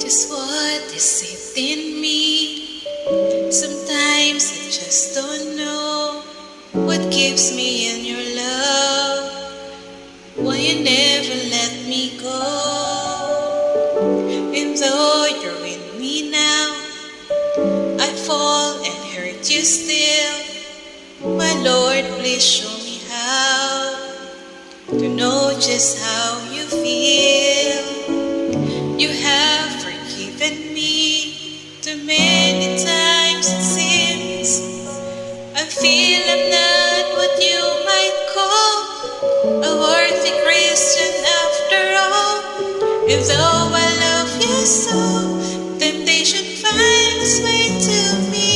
Just what is it in me? Sometimes I just don't know what keeps me in your love. Why you never let me go? And though you're with me now, I fall and hurt you still. My Lord, please show me how to know just how you feel. You have forgiven me too many times it seems. I feel I'm not what you might call a worthy Christian after all. And though I love you so, temptation finds way to me.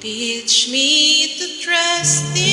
Teach me to trust in